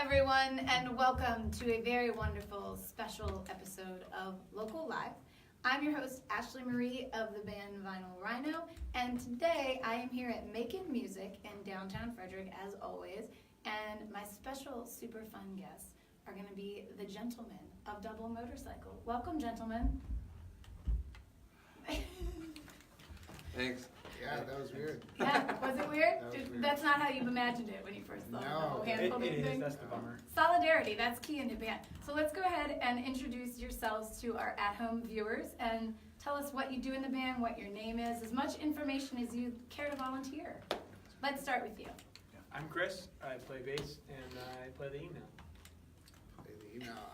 everyone, and welcome to a very wonderful special episode of Local Live. I'm your host, Ashley Marie of the band Vinyl Rhino, and today I am here at Macon Music in downtown Frederick, as always, and my special super fun guests are going to be the gentlemen of DoubleMotorcycle. Welcome, gentlemen. Thanks. Yeah, that was weird. Yeah, was it weird? That was weird. That's not how you imagined it when you first saw No, the whole hand It holding is, thing. that's the bummer. Solidarity, that's key in the band. So let's go ahead and introduce yourselves to our at-home viewers and tell us what you do in the band, what your name is, as much information as you care to volunteer. Let's start with you. I'm Chris, I play bass, and I play the email.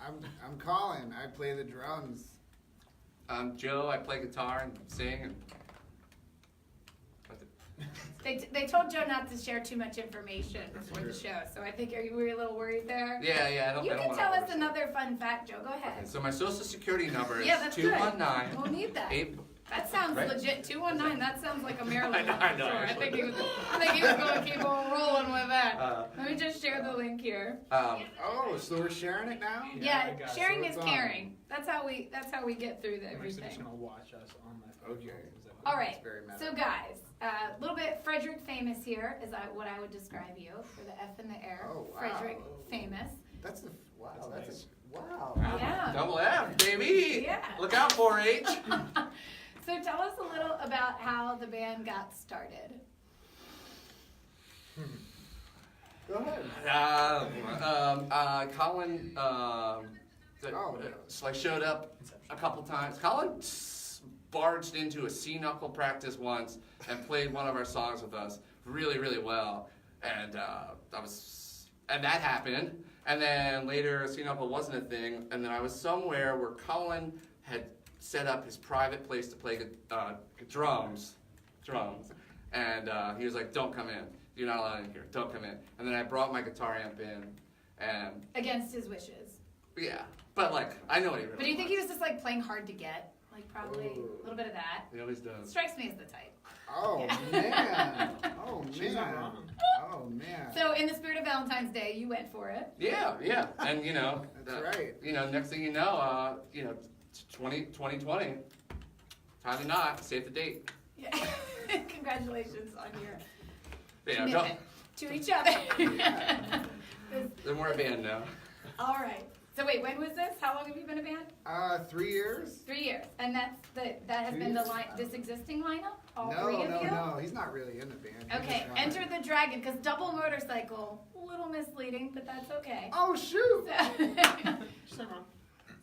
I'm Colin. I play the drums. I'm Joe. I play guitar and sing. And They told Joe not to share too much information before the show, so I think you were a little worried there. yeah, I don't. You I don't can wanna tell us overstate. another fun fact, Joe. Go ahead. Okay, so my social security number is Yeah, that's good. 219. We'll need that. 8. That sounds Right. legit. 219. That sounds like a Maryland. I know, store. I actually. think he was going to keep on rolling with that. Let me just share the link here. Oh, so we're sharing it now? Yeah, I got it. sharing So is it's on. caring. That's how we get through I'm actually just everything. gonna watch us on my phone. Okay. All right. It's very meta. So guys, a little bit Frederick famous here is what I would describe you for the F in the air. Oh, wow. Frederick famous. That's the wow. That's That's nice. wow. Yeah. Double F, baby. Yeah. Look out, 4-H. So tell us a little about how the band got started. Go ahead. Colin, showed up a couple times. Colin barged into a C-knuckle practice once and played one of our songs with us really, really well, and that happened. And then later, C-knuckle wasn't a thing, and then I was somewhere where Colin had set up his private place to play drums, and he was like, "Don't come in. You're not allowed in here. Don't come in." And then I brought my guitar amp in, and Against his wishes. yeah, but like I know what he really. But do you think he wants. was just like playing hard to get? Like probably Ooh. a little bit of that. He always does. Strikes me as the type. Oh Yeah. man. Oh She's not man. wrong. Oh man. So in the spirit of Valentine's Day, you went for it. Yeah, and That's right. Next thing you know, 2020. Time to not save the date. Yeah. Congratulations on your Yeah, commitment to each other. then we're a band now. All right. So wait, when was this? How long have you been a band? 3 years. 3 years, and that has been this existing lineup. All three of you. No. He's not really in the band. He Okay, just got enter it. the dragon, because double motorcycle, a little misleading, but that's okay. Oh shoot. She's not wrong.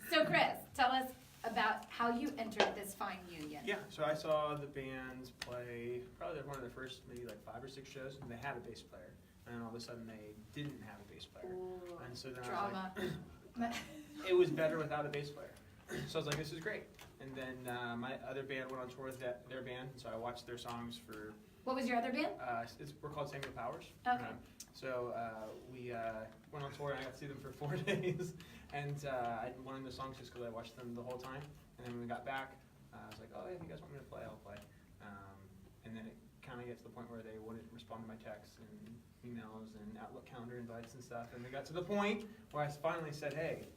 So Chris, tell us about how you entered this fine union. Yeah, so I saw the bands play probably one of their first maybe like 5 or 6 shows, and they had a bass player. And then all of a sudden they didn't have a bass player. Ooh, And so then drama. it was better without a bass player. So I was like, this is great. And then my other band went on tour with their band, so I watched their songs for, What was your other band? we're called Samuel Powers. Okay. So we went on tour and I got to see them for 4 days. And I wanted the songs just because I watched them the whole time. And then when we got back, I was like, oh, yeah, if you guys want me to play, I'll play. And then it kind of gets to the point where they wouldn't respond to my texts and emails and Outlook calendar invites and stuff. And they got to the point where I finally said, hey.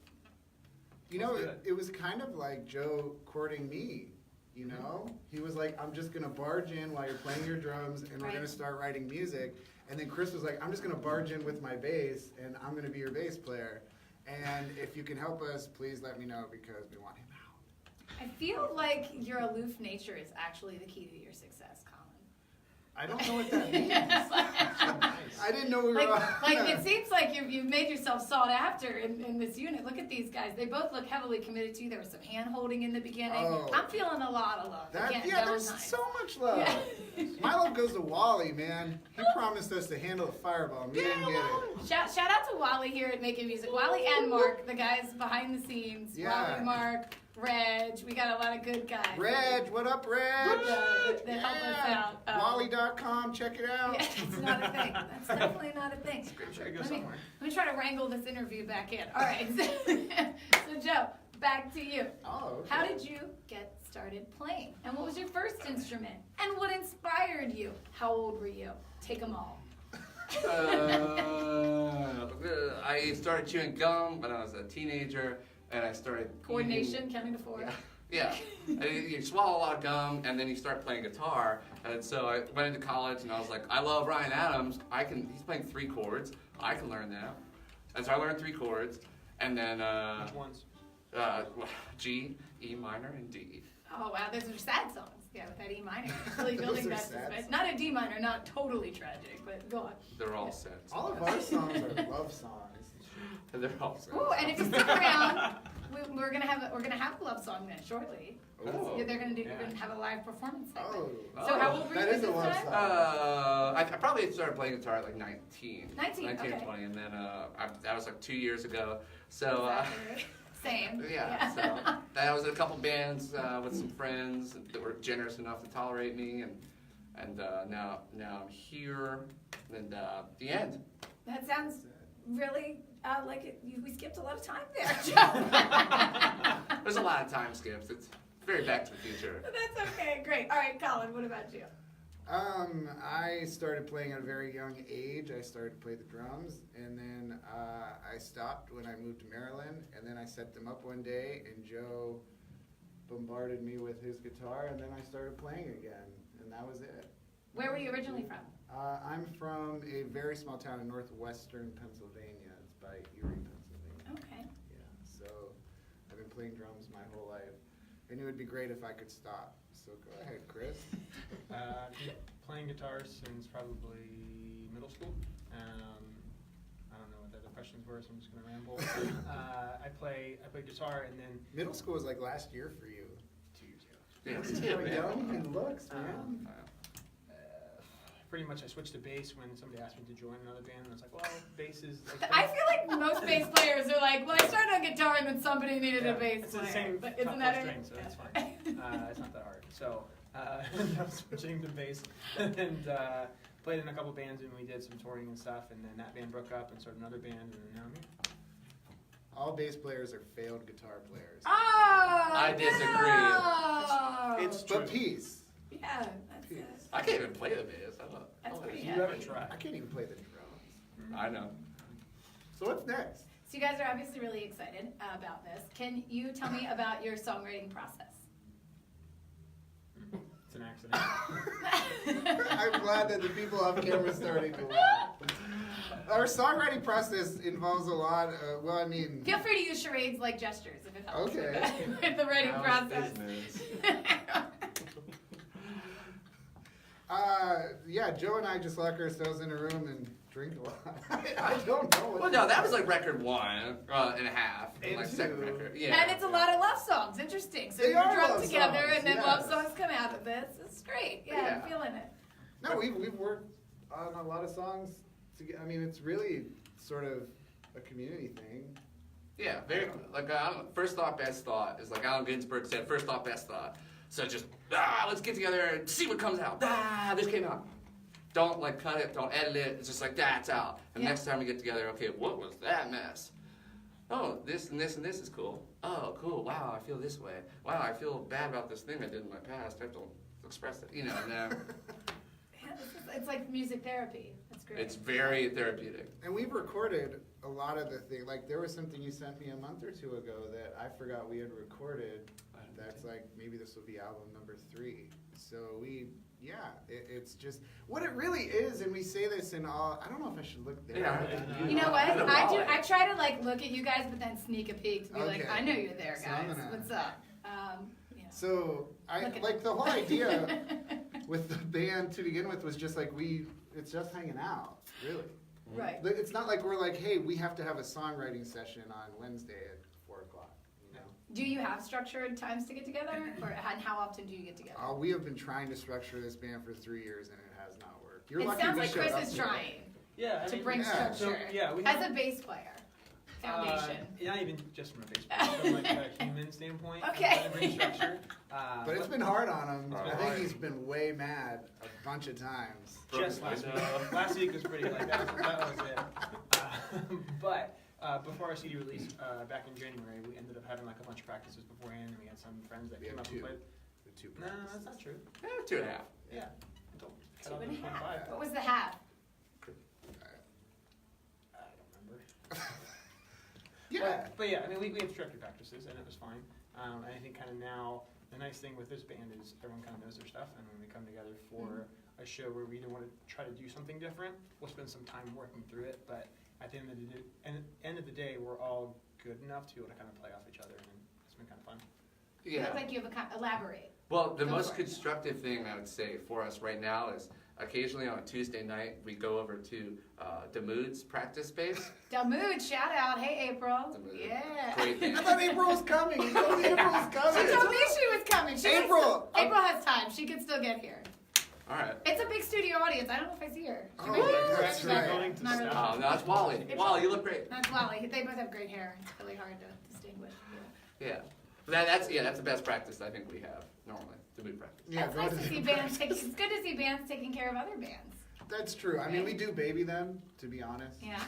You know, Let's do it was kind of like Joe courting me, you know? He was like, I'm just going to barge in while you're playing your drums, and we're Right. going to start writing music. And then Chris was like, I'm just going to barge in with my bass, and I'm going to be your bass player. And if you can help us, please let me know, because we want him out. I feel like your aloof nature is actually the key to your success, Colin. I don't know what that means. I didn't know we were Like it seems like you've made yourself sought after in this unit. Look at these guys. They both look heavily committed to you. There was some hand holding in the beginning. Oh. I'm feeling a lot of love. Again, Yeah, there's Valentine's. so much love. Yeah. My love goes to Wally, man. He promised us to handle the fireball. We didn't get it. Shout out to Wally here at Making Music. Wally and Mark, the guys behind the scenes. Yeah. Wally, Mark, Reg. We got a lot of good guys. Reg, what up, Reg? That help us out. Wally.com, check it out. Yeah, that's not a thing. That's definitely not a thing. I'm sure I go Let me somewhere. try to wrangle this interview back in. All right. So Joe, back to you. Oh, okay. How did you get started playing? And what was your first instrument? And what inspired you? How old were you? Take them all. I I started chewing gum when I was a teenager, and I started Coordination, counting to 4. Yeah. And you swallow a lot of gum, and then you start playing guitar. And so I went into college, and I was like, I love Ryan Adams. He's playing 3 chords. I can learn that. And so I learned 3 chords, and then Which ones? G, E minor, and D. Oh wow, those are sad songs. Yeah, with that E minor. Really building Those are that sad suspense. Not a D minor, not totally tragic, but go on. They're all sad. All of our songs are love songs. They're all sad. Ooh, and if you stick around, we're gonna have a love song then shortly. Oh. They're gonna Yeah. we're gonna have a live performance segment. Oh. So how old were you That at is a this love time? song. I probably started playing guitar at like 19. 19, 19 or okay. 20, and then that was like 2 years ago. So Exactly. Same. yeah, so I was in a couple bands with some friends that were generous enough to tolerate me, and now I'm here, and the end. That sounds really we skipped a lot of time there, Joe. There's a lot of time skips. It's very Back to the Future. That's okay. Great. All right, Colin. What about you? I started playing at a very young age. I started to play the drums, and then I stopped when I moved to Maryland, and then I set them up one day, and Joe bombarded me with his guitar, and then I started playing again, and that was it. Where were you originally from? I'm from a very small town in northwestern Pennsylvania. It's by Erie, Pennsylvania. Okay. Yeah, so I've been playing drums my whole life, and it would be great if I could stop. So go ahead, Chris. Been playing guitar since probably middle school. I don't know what the other questions were, so I'm just gonna ramble. I play guitar, and then Middle school was like last year for you. 2 years ago. Yeah, Look at yeah, how man. young he looks, man. pretty much I switched to bass when somebody asked me to join another band, and I was like, well, bass is. Like, I feel like most bass players are like, well, I started on guitar and then somebody needed a bass it's player. the same But top isn't that four it? string, so that's fine. It's not that hard. So I'm switching to bass, and played in a couple bands, and we did some touring and stuff, and then that band broke up and started another band, and then now I'm here. All bass players are failed guitar players. Oh, I disagree. no. It's But true. peace. Yeah, that's Peace. I can't even play the bass. I don't. That's pretty You heavy. haven't tried. I can't even play the drums. I know. So what's next? So you guys are obviously really excited about this. Can you tell me about your songwriting process? It's an accident. I'm glad that the people off camera starting to laugh. Our songwriting process involves a lot. Well, I mean, Feel free to use charades like gestures if it helps Okay. with the writing How's process. business? yeah, Joe and I just lock ourselves in a room and drink a lot. I don't know. What Well, no, that was like record 1 and a half. And Like second 2. record. Yeah. And it's a lot of love songs. Interesting. So They you're are drunk love together songs, and then yes. love songs come out of this. It's great. Yeah, Yeah. I'm feeling it. No, we've worked on a lot of songs. I mean, it's really sort of a community thing. Yeah, very like first thought, best thought is like Allen Ginsberg said. First thought, best thought. So just let's get together and see what comes out. This came out. Don't like cut it. Don't edit it. It's just like that's out. And Yeah. next time we get together, okay, what was that mess? Oh, this and this and this is cool. Oh, cool. Wow, I feel this way. Wow, I feel bad about this thing I did in my past. I have to express it. You know, and, Yeah, it's like music therapy. That's great. it's very therapeutic. And we've recorded a lot of the things. Like there was something you sent me a month or 2 ago that I forgot we had recorded. That's like, maybe this will be album number 3. So it's just what it really is. And we say this in all. I don't know if I should look there. Yeah. You know what? I don't I know. do. I try to like look at you guys, but then sneak a peek to be like, Okay. I know you're there, So I'm guys. gonna- What's up? Yeah. So I Look at- like the whole idea with the band to begin with was just like it's just hanging out, really. Right. Like, it's not like we're like, hey, we have to have a songwriting session on Wednesday at 4 o'clock. You know, Do you have structured times to get together, and how often do you get together? we have been trying to structure this band for 3 years and it has not worked. You're It lucky sounds we like showed Chris up is today. trying Yeah, I to mean, bring yeah. structure So yeah, we as have, a bass player. Foundation. not even just from a bass player, from like a human standpoint. I'm Okay. trying to bring structure. But it's been hard on him. It's I been think hard. he's been way mad a bunch of times. Just last week. Last week was pretty like that was it. But before our CD release back in January, we ended up having like a bunch of practices beforehand, and we had some friends that We came have up and 2. played. The 2 No, practices. that's not true. 2.5. Yeah. Don't cut off 2.5. the 0.5. What was the half? I don't remember. Yeah. But yeah, I mean, we had structured practices, and it was fine. And I think kind of now, the nice thing with this band is everyone kind of knows their stuff, and when we come together for a show where we want to try to do something different, we'll spend some time working through it. But at the end of the day, we're all good enough to be able to kind of play off each other, and it's been kind of fun. You look like you have elaborate. Well, the Go most for it. constructive thing I would say for us right now is occasionally on a Tuesday night we go over to Damood's practice space. Damood, shout out. Hey, April. Damood. Yeah. Great I band. thought April was coming. You told me April was She coming. told me she was coming. April, April has time. She can still get here. All right. It's a big studio audience. I don't know if I see her. She Oh, might be- that's she's not right. really- not really. Oh, no, that's Wally. April. Wally, you look great. That's Wally. They both have great hair. It's really hard to distinguish. Yeah. That's the best practice I think we have normally. Damood practice. Yeah, It's go nice to to the- see bands. It's good to see bands taking care of other bands. That's true. I mean, we do baby them, to be honest. Yeah.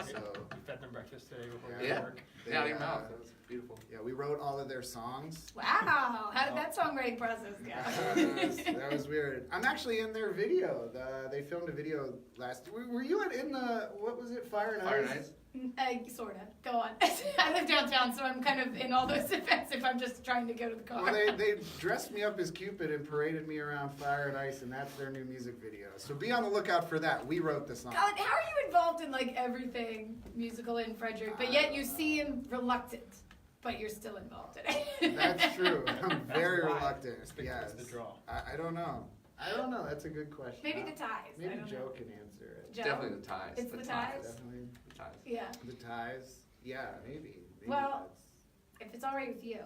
So, We fed them breakfast today before we Yeah. got to work. they, Yeah, your mouth. That was uh, beautiful. yeah, we wrote all of their songs. Wow. How did that songwriting process go? That was weird. I'm actually in their video. They filmed a video last. Were you in the what was it? Fire and Fire Ice? nights. Sorta. Go on. I live downtown, so I'm kind of in all those events if I'm just trying to go to the car. Well, they dressed me up as Cupid and paraded me around Fire and Ice, and that's their new music video. So be on the lookout for that. We wrote the song. Colin, how are you involved in like everything musical in Frederick, but yet you seem reluctant, but you're still involved in it? That's true. I'm very why. reluctant. It's the, Yes. it's the draw. I don't know. I don't know. That's a good question. Maybe the ties. I Maybe don't Joe know. can answer it. Joe? Definitely the ties. It's the ties? Definitely The ties. Yeah. the ties. Yeah, maybe. Well, if it's all right with you,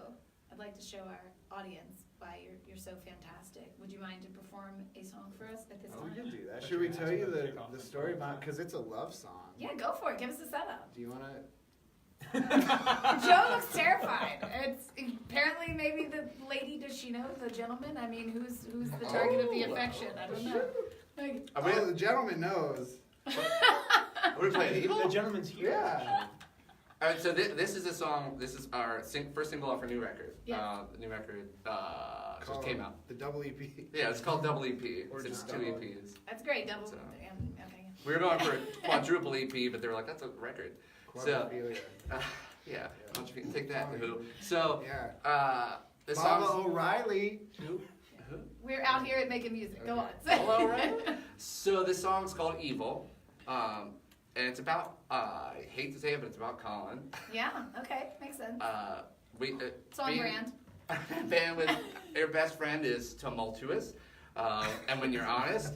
I'd like to show our audience why you're so fantastic. Would you mind to perform a song for us at this we time? can do that. But Should we you're tell asking you them to the, kick off the the story song. about? Because it's a love song. Yeah, go for it. Give us a setup. Do you want to? Joe looks terrified. It's apparently maybe the lady. Does she know the gentleman? I mean, who's the target of the affection? I don't know. Like, Are we, Oh, the gentleman knows. are we playing The Evil? gentleman's here. Yeah. All right, so this is a song. This is our first single off our new record. Yeah. The new record just Called came out. The double EP. Yeah, it's called Double EP. Or It's just two double. EPs. that's great. Double. So- Okay. We were going for a quadruple EP, but they were like, "That's a record." So, Quadrophilia. yeah, why don't you take that, Who? So, Yeah. this Baba song's O'Reilly. We're out here at making music. Go on. Hello, right? So this song's called Evil, and it's about I hate to say it, but it's about Colin. Yeah. Okay. Makes sense. It's on being- brand. Band with your best friend is tumultuous, and when you're honest,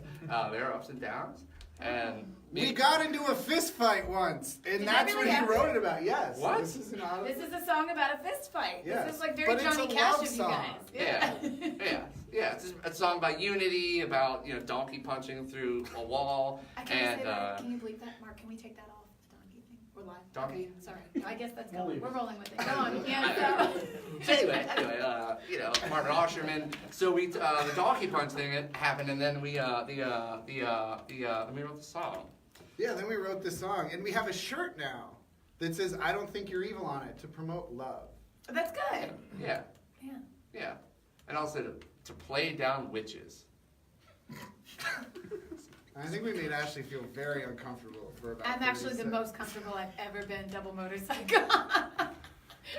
there are ups and downs. And We got into a fist fight once, and Did that's that what really he happen? wrote it about. Yes. What? This is an auto- This is a song about a fist fight. Yes, This is like very but it's Johnny a Cash love of you song. guys. yeah. It's a song about unity, about donkey punching through a wall, I can't and say that. Can you believe that, Mark? Can we take that off the donkey thing? We're live. Donkey? Okay, sorry. I guess that's going. leave We're it. rolling with it. Go on. Yeah. So. So anyway, Marvin Osherman. So we the donkey punch thing happened, and then we wrote the song. Yeah, then we wrote this song, and we have a shirt now that says "I don't think you're evil" on it to promote love. That's good. Yeah, Yeah. yeah, and also to play down witches. I think we made Ashley feel very uncomfortable for about. I'm 30 actually the seconds. most comfortable I've ever been double motorcycle.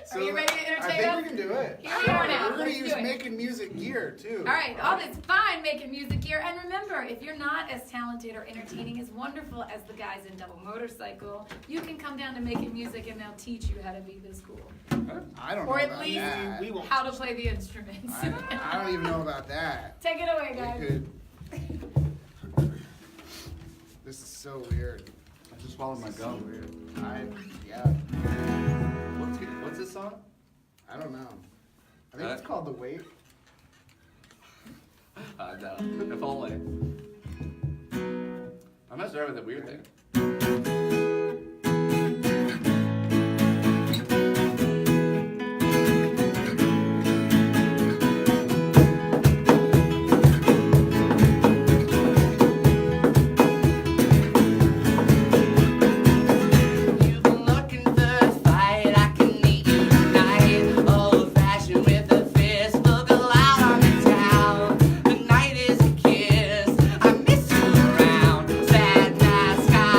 So, Are you ready to entertain I think us? we can do it. Here we are now. We're gonna Let's use do it. making music gear too. All right, all this fine making music here. And remember, if you're not as talented or entertaining as wonderful as the guys in Double Motorcycle, you can come down to Making Music and they'll teach you how to be this cool. I don't Or know at about least that. We won't. how to play the instruments. I don't even know about that. Take it away, We guys. could. This is so weird. I just swallowed my gum. Weird. Yeah. What's this song? I don't know. I think it's called The Wait. No, if only. I'm gonna start with a weird thing. You've been looking for a fight, I can meet you tonight. Old fashioned with a fist, we'll go out on the town. The night is a kiss, I miss you around. Sad night sky.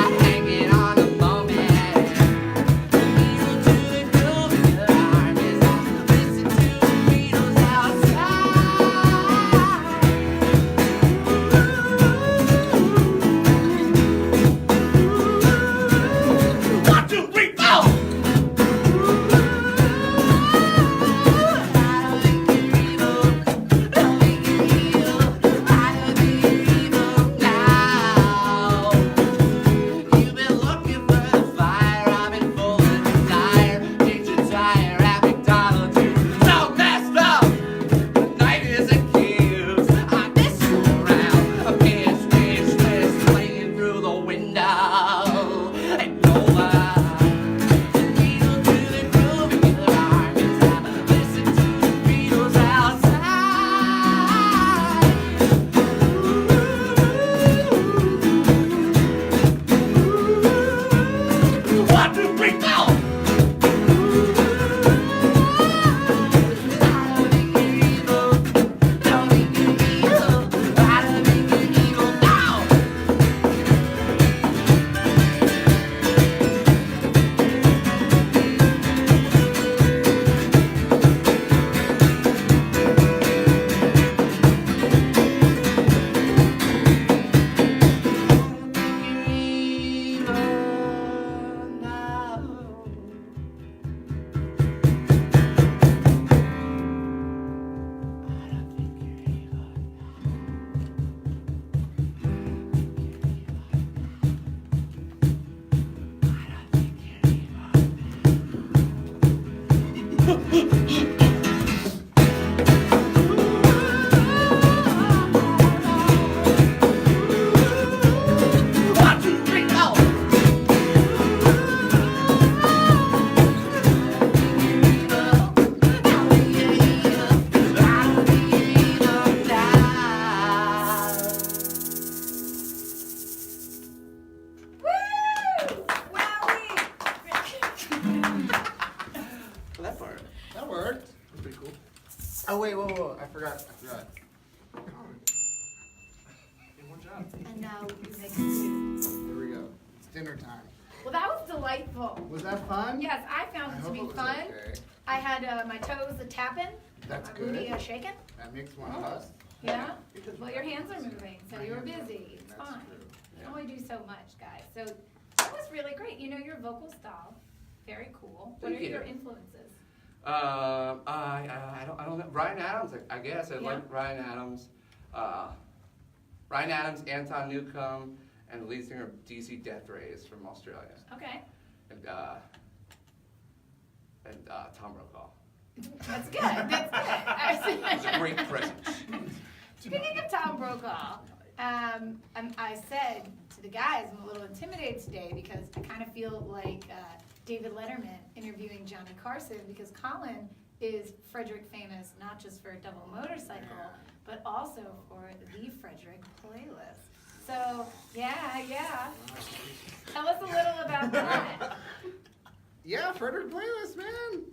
Oh wait, whoa! I forgot. Good one job. And now you make food. There we go. It's dinner time. Well, that was delightful. Was that fun? Yes, I found it to hope be it was fun. okay. I had my toes a-tapping. That's my good. booty shaking. That makes one of us. Yeah? Well, your hands are moving, so you were busy. It's That's fine. true. You can only do so much, guys. So that was really great. You know, your vocal style, very cool. What Thank are you. your influences? I don't know. Ryan Adams, I guess. I Yeah. like Ryan Adams. Ryan Adams, Anton Newcomb, and the lead singer of DC Death Rays from Australia. Okay. And Tom Brokaw. That's good. That's good. It was a great present. Speaking of Tom Brokaw, I said to the guys, I'm a little intimidated today because I kind of feel like David Letterman interviewing Johnny Carson because Colin is Frederick famous not just for Double Motorcycle, but also for the Frederick playlist. So, yeah. Tell us a little about that. Yeah, Frederick Playlist, man.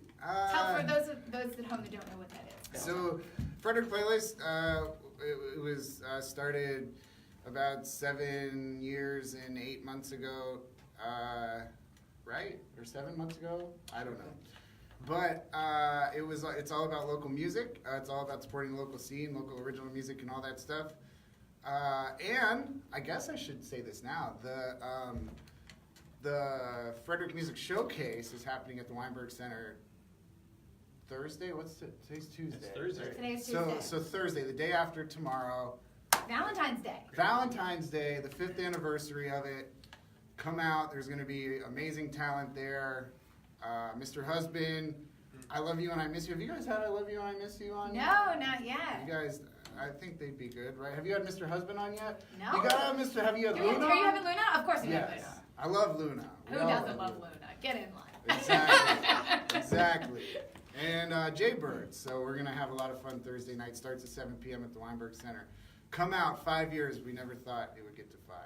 Tell for those at home that don't know what that is. So, Frederick Playlist, it was started about 7 years and 8 months ago, right? Or 7 months ago? I don't know. But it's all about local music. It's all about supporting the local scene, local original music, and all that stuff. And I guess I should say this now. The Frederick Music Showcase is happening at the Weinberg Center Thursday. Today's Tuesday. It's Thursday. Today's Tuesday. So Thursday, the day after tomorrow. Valentine's Day. Valentine's Day, the 5th anniversary of it. Come out. There's going to be amazing talent there. Mr. Husband, I Love You and I Miss You. Have you guys had I Love You and I Miss You on? No, not yet. You guys, I think they'd be good, right? Have you had Mr. Husband on yet? No. You gotta have Mr. Have you had Luna? Are you having Luna? Of course you have Yes. Luna. I love Luna. Who We all doesn't love Luna? Get in line. Exactly. Exactly. And Jay Bird. So we're going to have a lot of fun Thursday night. Starts at 7 p.m. at the Weinberg Center. Come out. 5 years. We never thought it would get to 5.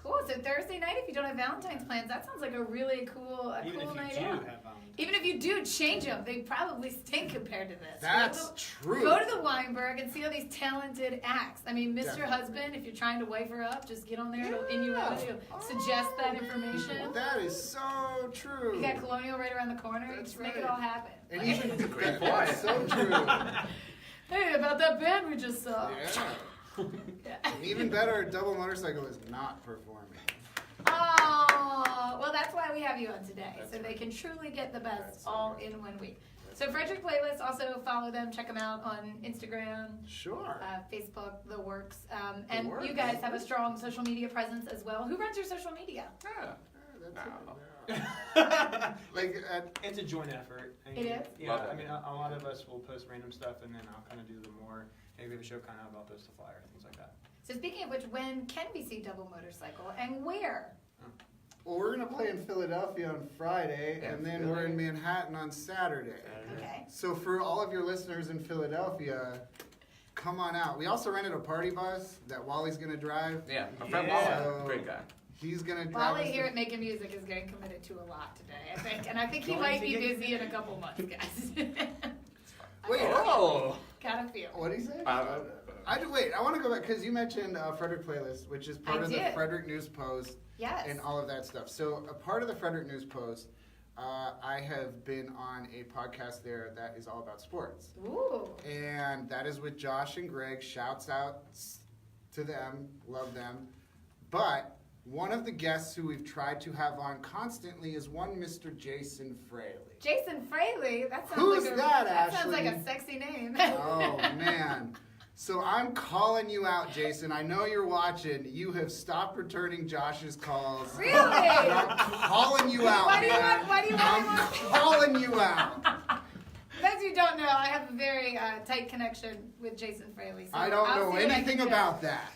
Cool. So Thursday night, if you don't have Valentine's plans, that sounds like a really cool, Even if you night do out. have Valentine's. Even if you do change them, they probably stink compared to this. That's true. Go to the Weinberg and see all these talented acts. I mean, Mr. Definitely. Husband, if you're trying to wife her up, just get on there. It'll innuendo. It'll suggest that information. That is so true. You got Colonial right around the corner. That's Just make it right. all happen. And even That's a great that's point. so true. Hey, about that band we just saw. Yeah. Yeah. And even better, Double Motorcycle is not performing. Oh, well, that's why we have you on today, That's so they right. can truly get the best That's so all right. in 1 week. So Frederick Playlist, also follow them, check them out on Instagram, Sure. Facebook, the works. The And works. you guys have a strong social media presence as well. Who runs your social media? Yeah. That's it. Like, It's a joint effort. I It mean, is? Yeah, Love it. I mean, a lot of us will post random stuff, and then I'll kind of do the more. Maybe the show kind of, I'll post a flyer, things like that. So speaking of which, when can we see Double Motorcycle and where? well, we're going to play in Philadelphia on Friday, Yeah, and then we're in Philly. Manhattan on Saturday. Okay. So for all of your listeners in Philadelphia, come on out. We also rented a party bus that Wally's going to drive. Yeah, my friend Yeah. Wally, great guy. He's going to drive Wally us here to- at Making Music is getting committed to a lot today, I think. And I think he Going might to be get- busy in a couple months, guys. Wait, Oh! Gotta feel. what did he say? Uh, Wait, I want to go back because you mentioned Frederick Playlist, which is part I of the did. Frederick News Post Yes. and all of that stuff. So a part of the Frederick News Post, I have been on a podcast there that is all about sports. Ooh. And that is with Josh and Greg. Shouts out to them. Love them. But one of the guests who we've tried to have on constantly is one Mr. Jason Fraley. Jason Fraley. That sounds Who's like a, that, sounds like a Ashley? sexy name. Oh, man. So I'm calling you out, Jason. I know you're watching. You have stopped returning Josh's calls. Really? And I'm calling you out, Why do you man. want- why do you want I'm him on? calling you out. For those who don't know, I have a very tight connection with Jason Fraley. So I don't I'll know see what I anything can do about that.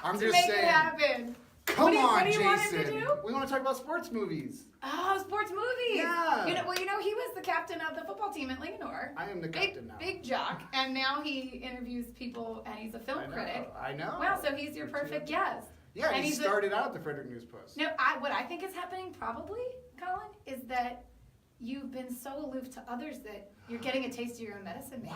I'm to just make saying. it happen. Come What do you- on, what do you want Jason. him to do? We want to talk about sports movies. Oh, sports movies. Yeah. You know, he was the captain of the football team at Leonore. I am the Big, captain now. big jock, and now he interviews people, and he's a film I know. critic. I know. Wow, so he's your perfect guest. Yeah, and he he's a- started out at the Frederick News Post. No, what I think is happening probably, Colin, is that you've been so aloof to others that you're getting a taste of your own medicine, maybe.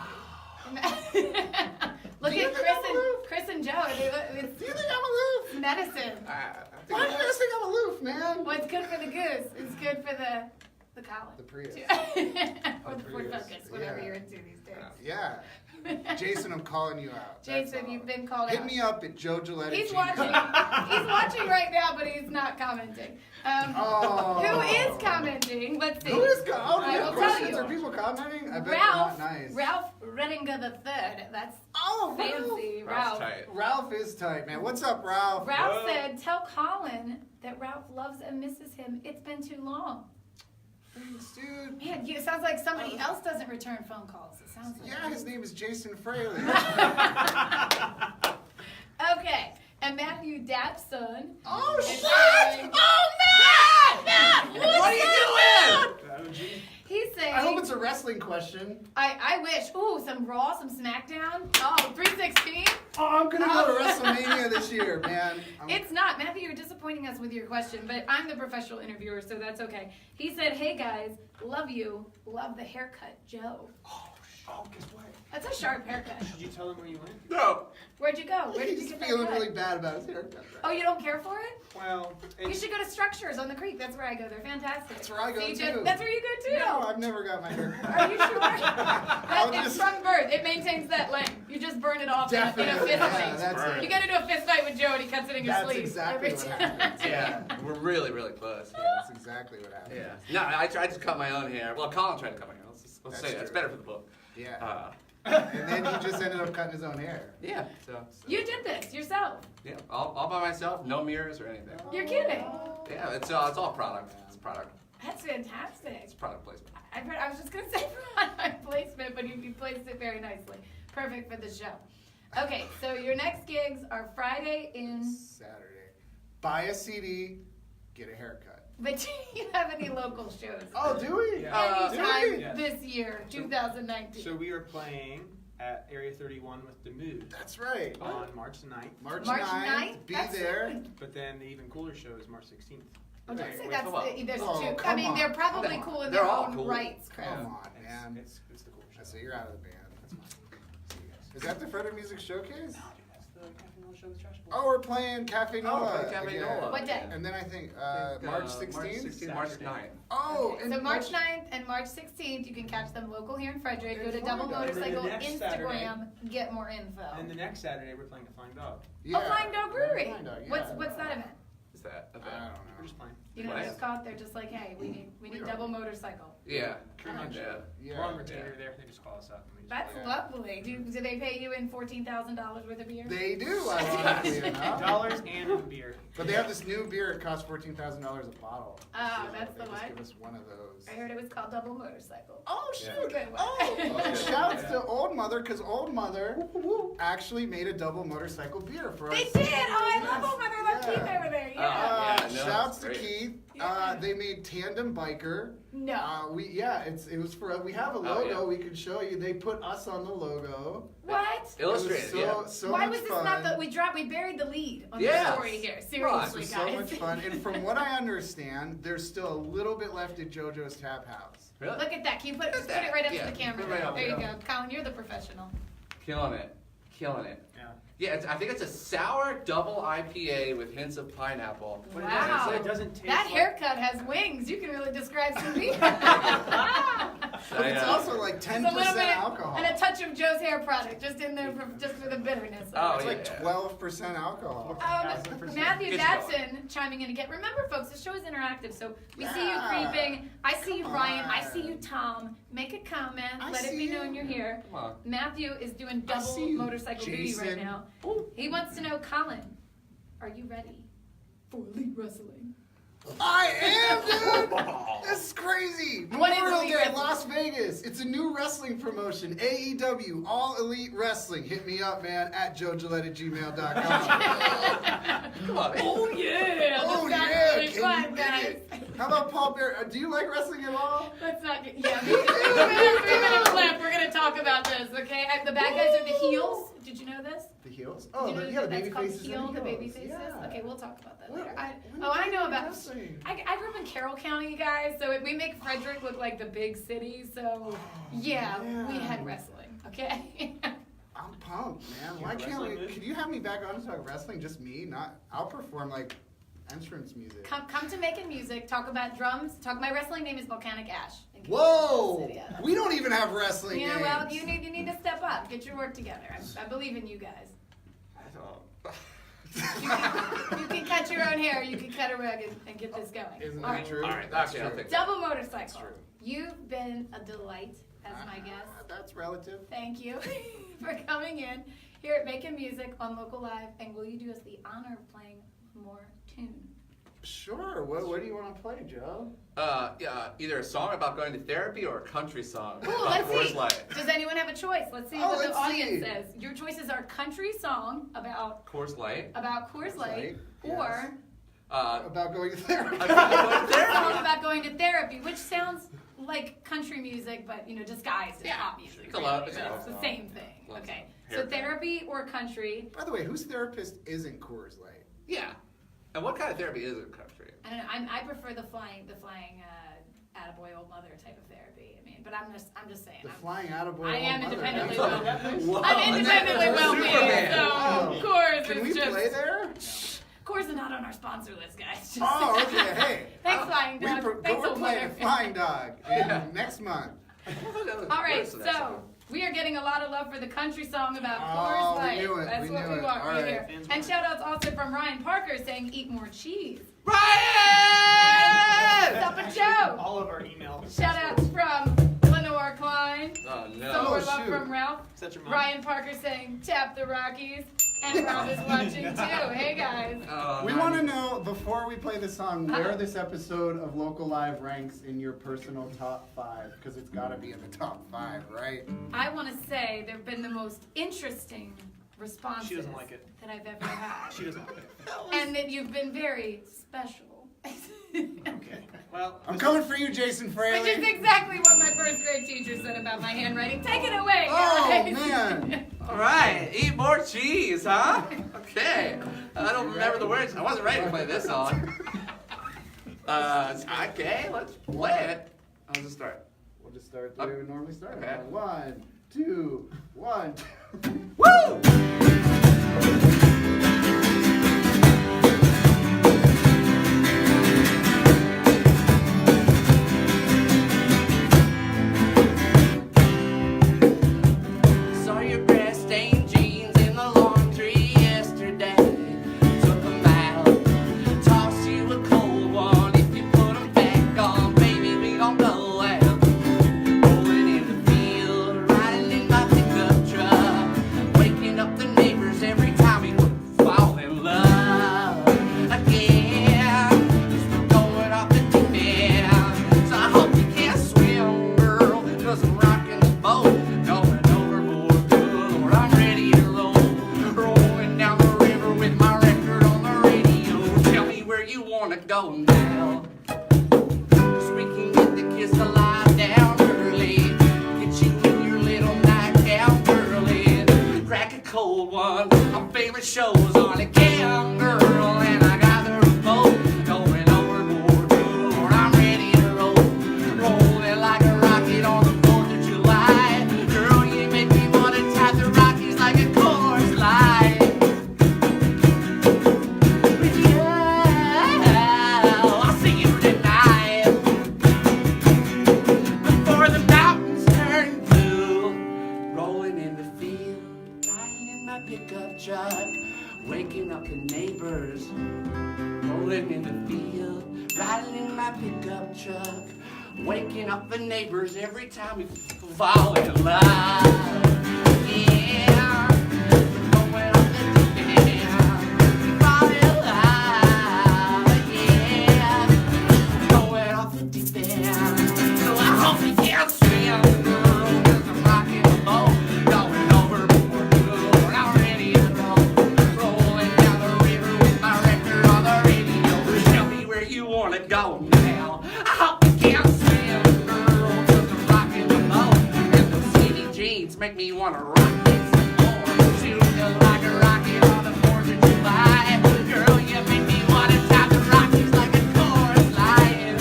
Look Do you at think I'm aloof? Chris and Joe. It's Do you think I'm aloof? medicine. I Why do you guys think I'm aloof, man? Well, it's good for the goose. It's good for the collar. The Prius. Or the Ford Prius, Focus, whatever yeah. you're into these days. Yeah. Jason, I'm calling you out. That's Jason, all. you've been called Hit out. me up at Joe Gillette. He's at watching. Gmail. He's watching right now, but he's not commenting. Oh. Who is commenting? Let's see. Who is commenting? I Oh, you will have tell questions? you. Are people commenting? I bet Ralph, they're not nice. Ralph Renninga the Third. That's Oh, fancy. Ralph's Ralph. tight. Ralph is tight, man. What's up, Ralph? Ralph said, "Tell Colin that Ralph loves and misses him. It's been too long." Thanks, dude. Man, it sounds like somebody else doesn't return phone calls. It sounds like. Yeah, his name is Jason Fraley. Okay, and Matthew Dapson. Oh, is shit! saying- Oh, man! What are you doing? He's saying. I hope it's a wrestling question. I wish. Ooh, some Raw, some SmackDown. Oh, 316. Oh, I'm gonna go to WrestleMania this year, man. It's not. Matthew, you're disappointing us with your question, but I'm the professional interviewer, so that's okay. He said, "Hey guys, love you. Love the haircut, Joe." Oh, guess what? That's a sharp haircut. Did you tell them where you went? No. Where'd you go? Where did you He's get that feeling cut? really bad about his haircut. Oh, you don't care for it? Well, You should go to Structures on the Creek. That's where I go. They're fantastic. That's where I go, See, too. That's where you go too. No, I've never got my haircut. Are you sure? It's just- from birth. It maintains that length. You just burn it off in a Definitely. fist Yeah, fight. that's Right. You it. gotta do a fist fight with Joe and he cuts it in your That's sleeve. exactly every what time. happens. Yeah, we're really, really close. Yeah, that's exactly what happened. Yeah. No, I tried to cut my own hair. Well, Colin tried to cut my hair. Let's That's say that. It's true. better for the book. Yeah. And then he just ended up cutting his own hair. Yeah. So. You did this yourself. Yeah. All by myself. No mirrors or anything. You're kidding. Yeah. It's all product. It's product. That's fantastic. It's product placement. I was just gonna say product placement, but you placed it very nicely. Perfect for the show. Okay, so your next gigs are Friday in. Saturday. Buy a CD, get a haircut. But do you have any local shows? Oh, do we? Yeah. Anytime Yes. this year, 2019. So we are playing at Area 31 with the Mood That's right. on March 9th. March March 9th. 9th? Be That's there. soon. But then the even cooler show is March 16th. Oh, don't Wait, say wait, that's come on. there's Oh, two. I come mean, on. they're probably Come on. cool in They're their all own cool. rights, Chris. Come on, man. It's the cooler show. So you're out of the band. That's fine. See you guys. Is that the Frederick Music Showcase? No, dude, that's the Cafe Nola show with Josh. Oh, we're playing Cafe Nola. Cafe again. Nola. What day? And then I think March March 16th? 16th, March 9th. Oh, Okay, and so March 9th and March 16th, you can catch them local here in Frederick. Go In to Double Florida. Motorcycle And then the next Saturday- Instagram, get more info. And the next Saturday we're playing at Flying Dog. Yeah. Oh, Flying Dog Brewery. Flying Dog, yeah. What's that event? Is that? I don't Okay. know. We're just playing. You know what Nice. it's called? They're just like, hey, we need are. Double Motorcycle. Yeah. Pretty Yeah. Yeah. We're on retainer there. They just call us up. And we just That's Yeah. lovely. Do they pay you in $14,000 worth of beer? They do, ironically enough. dollars and a beer. But they have this new beer. It costs $14,000 a bottle. Oh, So that's they the just one? give us one of those. I heard it was called Double Motorcycle. Oh, Yeah. shoot. Good one. Oh, shouts to Old Mother, because Old Mother actually made a double motorcycle beer for us. They did! Oh, I love Old Mother Love Yeah. Keith over there. Yeah. Yeah, no, shouts that's to great. Keith. Yeah. They made Tandem Biker. No. It was for we have a Oh, logo yeah. we can show you. They put us on the logo. What? Illustrated, It yeah. was so Why much was this fun. not we buried the lead on Yes. the story here. It Seriously, was guys. so much fun. And from what I understand, there's still a little bit left at JoJo's Tap House. Really? Look at that. Can you put Look at it right up that. to the Yeah, camera? put it right up there you there. go. Colin, you're the professional. Killing it. Killing it. Yeah. Yeah, I think it's a sour double IPA with hints of pineapple. But Wow. it doesn't taste That like- haircut has wings. You can really describe some beer. But it's also like 10% It's a little bit alcohol. and a touch of Joe's hair product just in there just for the bitterness. Oh, It's yeah. like 12% alcohol. 1000%. Matthew Good Dadson chiming in again. Remember, folks, the show is interactive, so we see you Yeah. creeping. I see you, Come Ryan. I on. see you, Tom. Make a comment. I Let it see be known you. you're here. Come on. Matthew is doing I double see you, motorcycle duty right Jason. now. He wants to know, Colin, are you ready for elite wrestling? I am, dude! This is crazy! What is Memorial Elite Day, Wrestling? Las Vegas. It's a new wrestling promotion. AEW, All Elite Wrestling. Hit me up, man, at joegillette@gmail.com. Come on. Oh yeah! Oh, That sounds yeah, really can fun, you dig guys. it? How about Paul Bear? Do you like wrestling at all? Let's not get, yeah, me too. 3-minute clip. We're going to talk about this, okay? The bad guys are the heels. Did you know this? The heels? Did Oh, you know yeah, the that's baby called faces. heel, and the baby heels. faces? Yeah. Okay, we'll talk about that What- later. when I did know you about. wrestling? I grew up in Carroll County, guys, so we make Frederick look like the big city. So, yeah, we had wrestling. Okay. I'm pumped, man. You Why a can't wrestling we? dude? Could you have me back on to talk wrestling? Just me? Not. I'll perform like entrance music. Come to Making Music. Talk about drums. My wrestling name is Volcanic Ash. in case Whoa! you didn't know. We don't even have wrestling Yeah, names. well, you need to step up. Get your work together. I believe in you guys. I don't. You can cut your own hair. You can cut a rug and get this going. Isn't All that right. true? All right, That's okay, I'll true. take that. Double Motorcycle. true. You've been a delight as my guest. That's relative. Thank you for coming in here at Making Music on Local Live. And will you do us the honor of playing more tune? Sure. What do you want to play, Joe? Yeah, either a song about going to therapy or a country song Ooh, about let's Coors see. Light. Does anyone have a choice? Let's see Oh, what the let's audience see. says. Your choices are country song about Coors Light. Coors Light, Yes. or About going to therapy. About going to a therapy. song about going to therapy, which sounds like country music, but disguised as Yeah. pop music. It's a love- really. it's a It's the love same song. thing. Love Okay, song. so Haircut. therapy or country? By the way, whose therapist isn't Coors Light? Yeah. And what kind of therapy is it country? I don't know. I prefer the flying, attaboy old mother type of therapy. I mean, but I'm just saying. The flying attaboy. I am old mother. independently That's- Whoa, I'm independently that's well Superman. paid, so Oh. Coors Can is we just. play there? Coors is not on our sponsor list, guys. Just- Oh, okay. Hey. Thanks, Flying Dog. Thanks, We're old playing mother. Flying Dog Yeah. next month. All right, so we are getting a lot of love for the country song about Coors Oh, we Light. knew it, That's we what knew we it. want All right right. here. Fans And want shout outs also from Ryan Parker saying, "Eat more cheese." Ryan! Stop a Joe. All of our emails. Shout outs from Lenore Klein. Oh Some no. more Oh, love shoot. from Ralph. Is that your mom? Ryan Parker saying, "Tap the Rockies." And Rob is watching too. Hey guys. Oh, We no. want to know, before we play the song, Uh-huh. where this episode of Local Live ranks in your personal top 5. Because it's got to be in the top 5, right? I want to say they've been the most interesting responses She doesn't like it. that I've ever had. She doesn't like it. And that you've been very special. Okay. Well, I'm coming for you, Jason Which Fraley. is exactly what my first grade teacher said about my handwriting. Take it away, Oh, guys. man. All right, eat more cheese, huh? Okay. I don't remember the words. I wasn't ready to play this song. Okay, let's play it. I'll just start. We'll just start the way we normally start. Okay. 1, 2, 1. Woo! Saw your grass stained jeans in the laundry yesterday. Took 'em out, toss you a cold one. If you put 'em back on, baby, we gon' go out. Rolling in the field, riding in my pickup truck, waking up the neighbors every time we fall in love again. 'Cause we're going off the deep end. So I hope you can swim, girl, 'cause I'm rocking the boat. Going overboard, good Lord, I'm ready to roll. Rolling down the river with my record on the radio. Tell me where you wanna go now. 'Cause we can get the kiss alive down early. Get you in your little nightgown, girlie. Crack a cold one. Our favorite show's on again, girl. And I got the remote. Going overboard, good Lord, I'm ready to roll. Rolling like a rocket on the 4th of July. Girl, you make me wanna tap the Rockies like a Coors Light. With you, I'll see you tonight. Before the mountains turn blue, rolling in the field, riding in my pickup truck, waking up the neighbors. Rolling in the field, riding in my pickup truck, waking up the neighbors every time we fall in love. Yeah, going up the deep end, we fall in love. Yeah, going off the deep end. So I hope you can swim, girl, 'cause I'm rocking the boat. Going overboard, good, I'm ready to go. Rolling down the river with my record on the radio. Tell me where you wanna go now. well. I hope you can't stand girl, 'cause I'm rocking the boat. And those skinny jeans make me wanna rock it some more. Shoot you like a rocket on the 4th of July. Girl, you make me wanna tap the Rockies like a chorus line.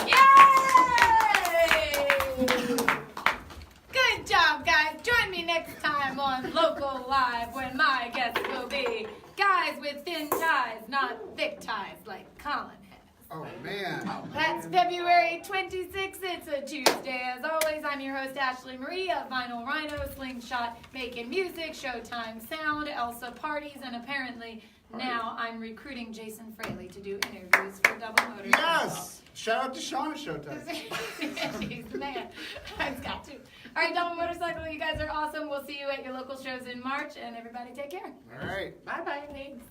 Yay! Good job, guys. Join me next time on Local Live when my guests will be guys with thin ties, not thick ties like Colin has. Oh, man. That's February 26th. It's a Tuesday. As always, I'm your host, Ashley Marie of Vinyl Rhino, Slingshot, Making Music, Showtime Sound, Elsa Parties, and apparently now I'm recruiting Jason Fraley to do interviews for Double Motorcycle. Yes! Shout out to Sean at Showtime. He's the man. I've got to. All right, Double Motorcycle, you guys are awesome. We'll see you at your local shows in March, and everybody take care. All right. Bye-bye. Thanks.